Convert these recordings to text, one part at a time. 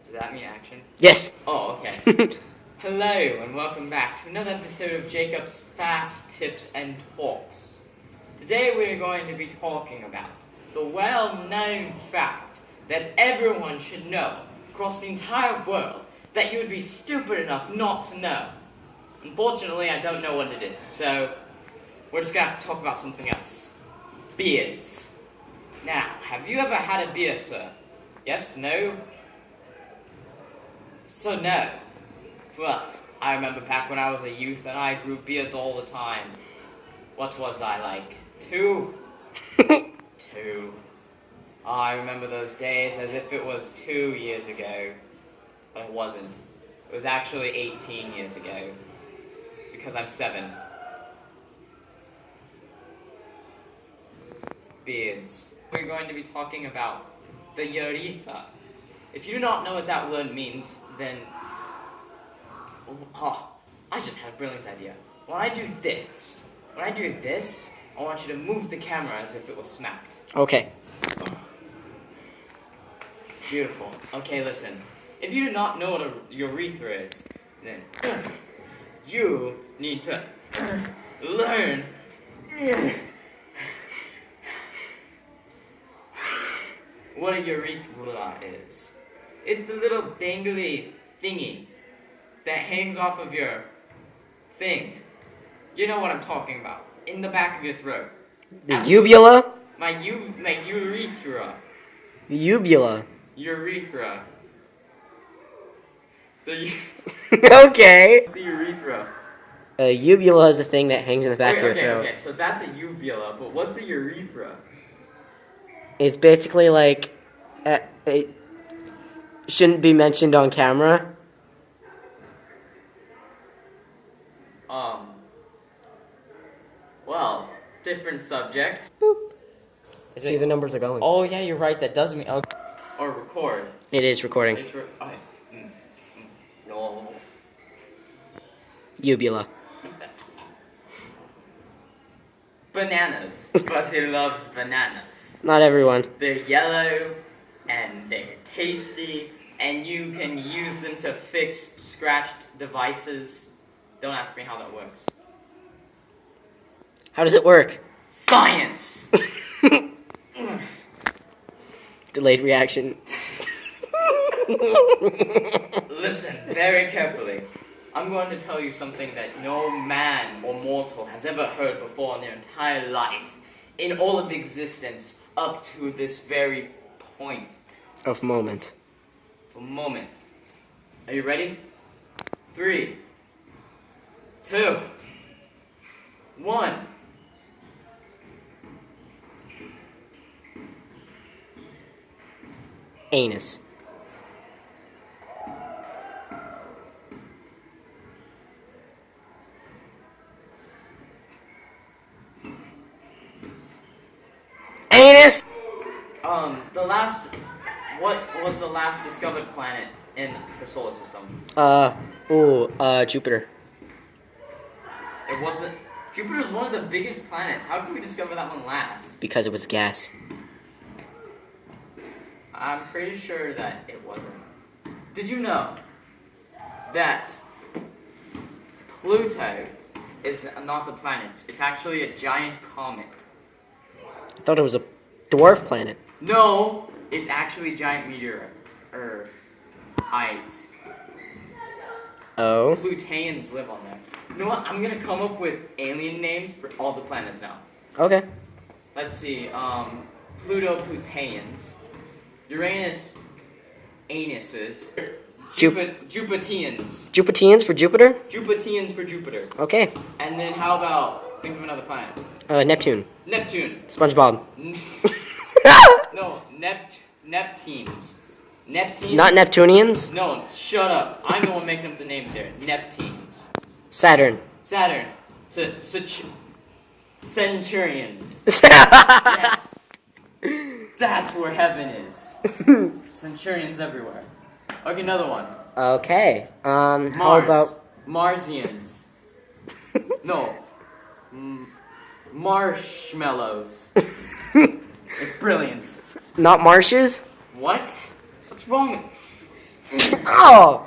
Does that mean action? Yes. Oh, okay. Hello, and welcome back to another episode of Jacob's Fast Tips and Talks. Today we're going to be talking about the well-known fact that everyone should know across the entire world that you would be stupid enough not to know. Unfortunately, I don't know what it is, so we're just gonna have to talk about something else. Beards. Now, have you ever had a beard, sir? Yes? No? So no. Well, I remember back when I was a youth and I grew beards all the time. What was I like? 2? 2. Oh, I remember those days as if it was 2 years ago. But it wasn't. It was actually 18 years ago. Because I'm 7. Beards. We're going to be talking about the urethra. If you do not know what that word means, then... Oh, I just had a brilliant idea. When I do this, I want you to move the camera as if it was smacked. Okay. Beautiful. Okay, listen. If you do not know what a urethra is, then you need to learn. What a urethra is. It's the little dangly thingy that hangs off of your thing. You know what I'm talking about. In the back of your throat. The uvula? My urethra. The uvula. Urethra. Okay. What's a urethra? A uvula is the thing that hangs in the back of your throat. Okay, so that's a uvula, but what's a urethra? It's basically like... it shouldn't be mentioned on camera. Well, different subject. Boop. See, the numbers are going. Oh, yeah, you're right, that does mean... Okay. Or record. It is recording. Okay. No. Uvula. Bananas. But who loves bananas? Not everyone. They're yellow, and they're tasty, and you can use them to fix scratched devices. Don't ask me how that works. How does it work? Science! Delayed reaction. Listen very carefully. I'm going to tell you something that no man or mortal has ever heard before in their entire life, in all of existence, up to this very point. Of moment. For a moment. Are you ready? 3, 2, 1. Anus. Anus! What was the last discovered planet in the solar system? Jupiter. It wasn't. Jupiter's one of the biggest planets. How can we discover that one last? Because it was gas. I'm pretty sure that it wasn't. Did you know that Pluto is not a planet? It's actually a giant comet. I thought it was a dwarf planet. No, it's actually a giant meteorite. Oh. Plutonians live on there. You know what? I'm gonna come up with alien names for all the planets now. Okay. Let's see. Pluto, Plutonians. Uranus, anuses. Jupitians. Jupitians for Jupiter? Jupitians for Jupiter. Okay. And then how about, think of another planet. Neptune. Neptune. SpongeBob. No, Neptunes. Neptunes? Not Neptunians? No, shut up. I'm the one making up the names here. Neptunes. Saturn. Saturn. Centurions. Yes. That's where heaven is. Centurions everywhere. Okay, another one. Okay. Mars. How about... Marsians. No. Marshmallows. It's brilliant. Not marshes? What? What's wrong? Oh!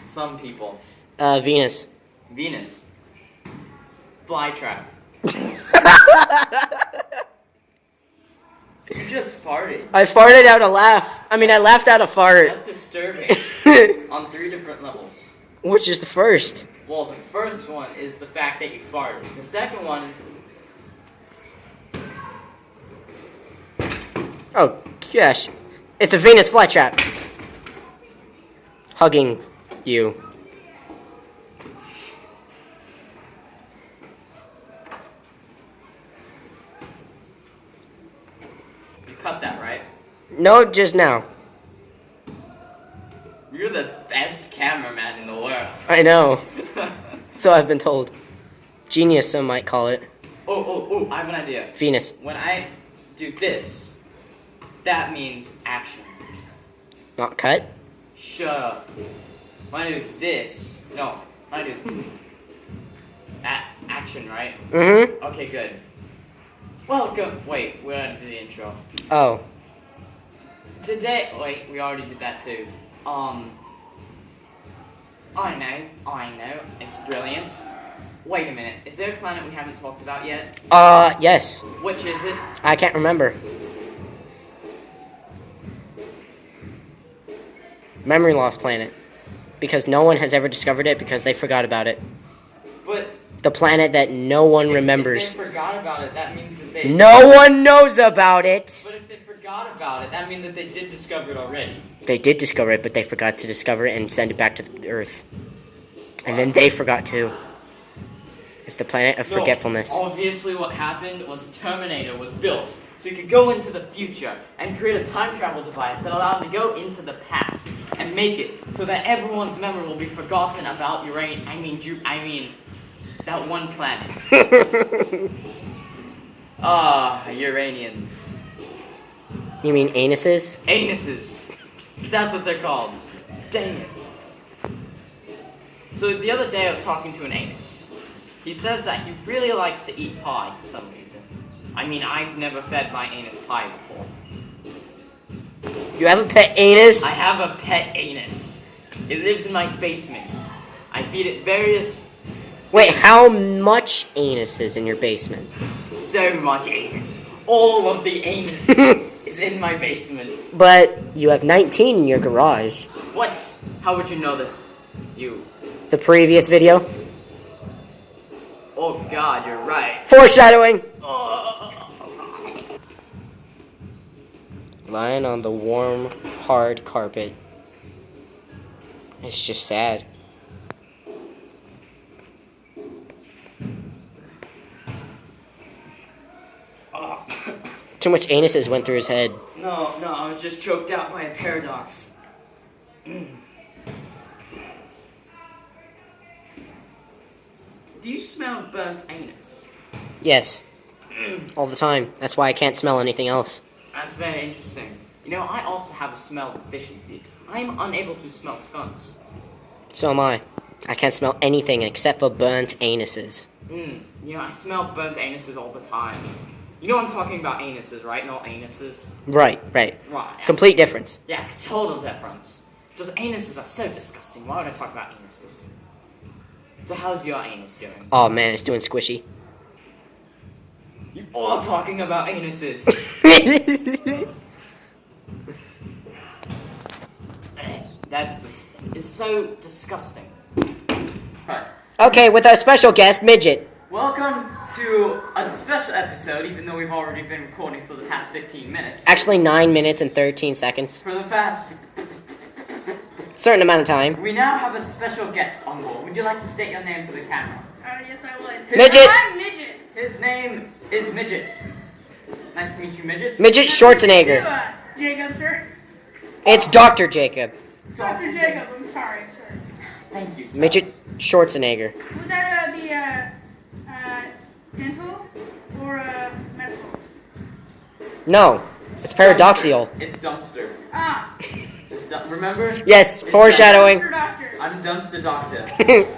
Some people. Venus. Venus. Flytrap. You just farted. I farted out a laugh. I mean, I laughed out a fart. That's disturbing. On 3 different levels. Which is the first? Well, the first one is the fact that you farted. The second one is... Oh, gosh. It's a Venus flytrap. Hugging you. You cut that, right? No, just now. You're the best cameraman in the world. I know. So I've been told. Genius, some might call it. Oh, I have an idea. Venus. When I do this, that means action. Not cut? Shut up. When I do this, no, when I do action, right? Mm-hmm. Okay, good. Welcome. Wait, we gotta do the intro. Oh. Today, wait, we already did that too. I know, it's brilliant. Wait a minute, is there a planet we haven't talked about yet? Yes. Which is it? I can't remember. Memory loss planet. Because no one has ever discovered it because they forgot about it. But The planet that no one remembers. if they forgot about it, that means that they... No one knows about it! But if they forgot about it, that means that they did discover it already. They did discover it, but they forgot to discover it and send it back to the Earth. And then they forgot too. It's the planet of forgetfulness. No, obviously what happened was Terminator was built so he could go into the future and create a time travel device that allowed him to go into the past and make it so that everyone's memory will be forgotten about that one planet. Uranians. You mean anuses? Anuses. That's what they're called. Dang it. So the other day I was talking to an anus. He says that he really likes to eat pie for some reason. I mean, I've never fed my anus pie before. You have a pet anus? I have a pet anus. It lives in my basement. I feed it various... Wait, how much anus is in your basement? So much anus. All of the anus is in my basement. But you have 19 in your garage. What? How would you know this? You. The previous video? Oh god, you're right. Foreshadowing! Lying on the warm, hard carpet. It's just sad. Too much anuses went through his head. No, I was just choked out by a paradox. Do you smell burnt anus? Yes. All the time. That's why I can't smell anything else. That's very interesting. You know, I also have a smell deficiency. I'm unable to smell skunks. So am I. I can't smell anything except for burnt anuses. You know, I smell burnt anuses all the time. You know I'm talking about anuses, right? Not anuses. Right. Right. Complete difference. Yeah, total difference. Just anuses are so disgusting. Why would I talk about anuses? So how's your anus doing? Oh man, it's doing squishy. You all talking about anuses. It's so disgusting. Right. Okay, with our special guest, Midget. Welcome to a special episode, even though we've already been recording for the past 15 minutes. Actually, 9 minutes and 13 seconds. For the past... Certain amount of time. We now have a special guest on board. Would you like to state your name for the camera? Yes, I would. Midget! I'm Midget. His name is Midget. Nice to meet you, Midget. Midget Schwarzenegger. Jacob, sir. It's Dr. Jacob. Dr. Jacob, I'm sorry, sir. Thank you, sir. Midget Schwarzenegger. Would that be dental or medical? No, it's paradoxical. It's dumpster. Ah, Remember? Yes, It's foreshadowing. Mr. Doctor. I'm dumpster doctor.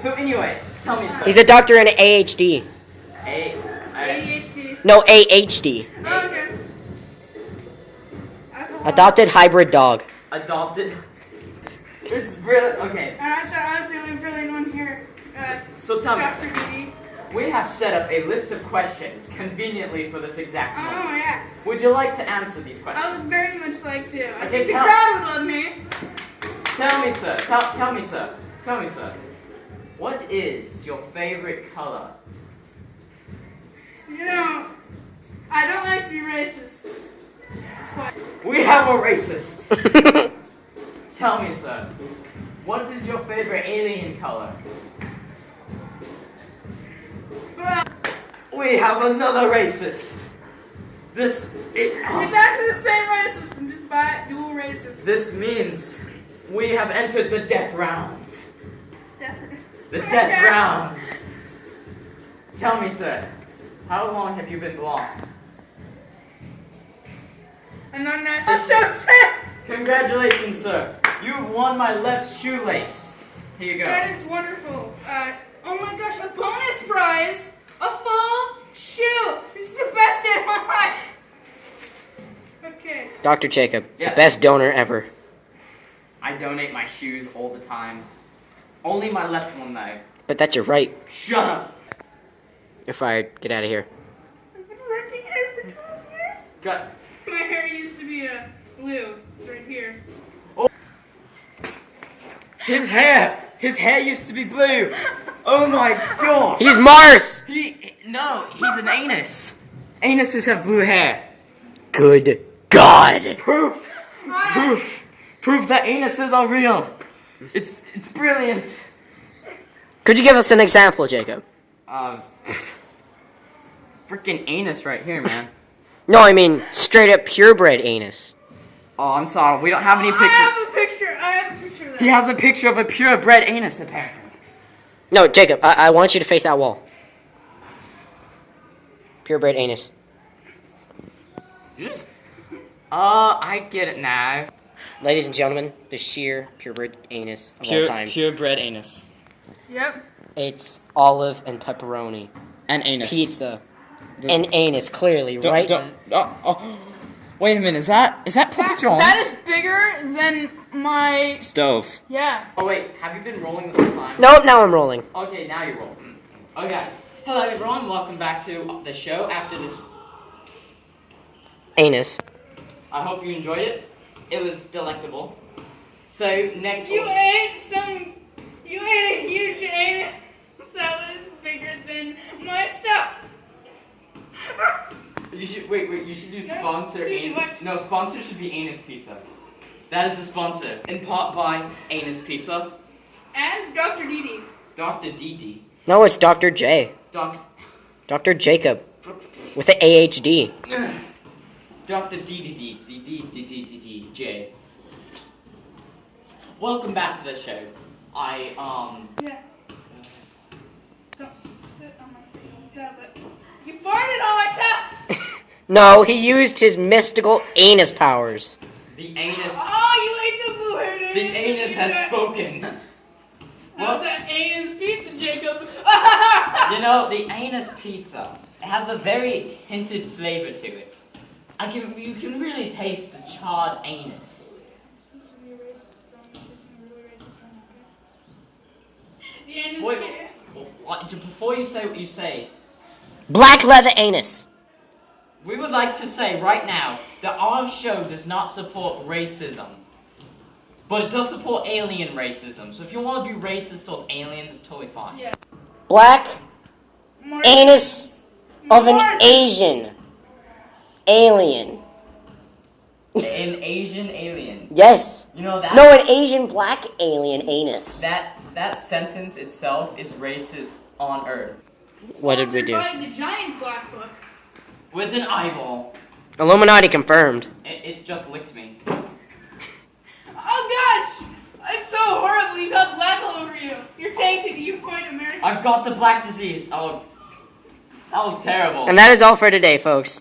So anyways, tell me something. He's a doctor in AHD. ADHD. No, AHD. Oh, okay. Adopted hybrid dog. Adopted. It's brilliant. Okay. I thought I was the only brilliant one here. So tell me, Dr. sir. Didi. We have set up a list of questions conveniently for this exact Oh, moment. yeah. Would you like to answer these I questions? would very much like to. I Okay, think the tell- crowd would love me. Tell me, sir. Tell me, sir. Tell me, sir. What is your favorite color? You know, I don't like to be racist. That's why. We have a racist. Tell me, sir. What is your favorite alien color? Well, We have another racist. it's actually the same race system, just dual racist. This means we have entered the death round. Definitely. The death round. Tell me, sir. How long have you been blind? I'm not national chosen. Congratulations, sir. You've won my left shoelace. Here you go. That is wonderful. Oh my gosh, a bonus prize! A full shoe! This is the best day of my life! Okay. Dr. Jacob, Yes. the best donor ever. I donate my shoes all the time. Only my left one, though. But that's your right. Shut up. You're fired. Get out of here. I've been working here for 12 years. Got. My hair used to be blue. It's right here. His hair used to be blue. Oh my god. He's Marth! No, he's an anus. Anuses have blue hair. Good God. Proof that anuses are real. It's brilliant. Could you give us an example, Jacob? Freaking anus right here, man. No, I mean straight up purebred anus. Oh, I'm sorry. We don't have any I pictures. have a picture. I have a picture of that. He has a picture of a purebred anus, apparently. No, Jacob, I want you to face that wall. Purebred anus. Just. I get it now. Ladies and gentlemen, the sheer purebred anus of all time. Purebred anus. Yep. It's olive and pepperoni. And anus. Pizza. And anus, clearly, right? Wait a minute, is that Papa John's? That is bigger than my. Stove. Yeah. Oh wait, have you been rolling this whole time? Nope, now I'm rolling. Okay, now you're rolling. Okay. Hello everyone, welcome back to the show after this. Anus. I hope you enjoyed it. It was delectable. So next You ate a huge anus that was bigger than my stuff. You should you should do sponsor seriously, anus. what? No, sponsor should be Anus Pizza. That is the sponsor. In part by Anus Pizza. And Dr. Didi. Dr. Didi. No, it's Dr. J. Dr. Jacob. With the AHD. Dr. J. Welcome back to the show. Yeah. Don't sit on my freaking tablet. You farted on my tab! No, he used his mystical anus powers. The anus. Oh, you ate the blue hair The anus has spoken. How's that anus pizza, Jacob? You know, the anus pizza, it has a very tinted flavor to it. You can really taste the charred anus. The anus Wait, pizza. before you say what you say, Black leather anus. we would like to say right now that our show does not support racism. But it does support alien racism. So if you want to be racist towards aliens, it's totally fine. Yeah. Black Martin. anus of an Martin. Asian alien. An Asian alien. Yes. You know that? No, an Asian black alien anus. That sentence itself is racist on Earth. What did we do? Sponsored by the giant black book. With an eyeball. Illuminati confirmed. It just licked me. Oh gosh! It's so horrible. You got black all over you. You're tainted. You point American. I've got the black disease. Oh, that was terrible. And that is all for today, folks.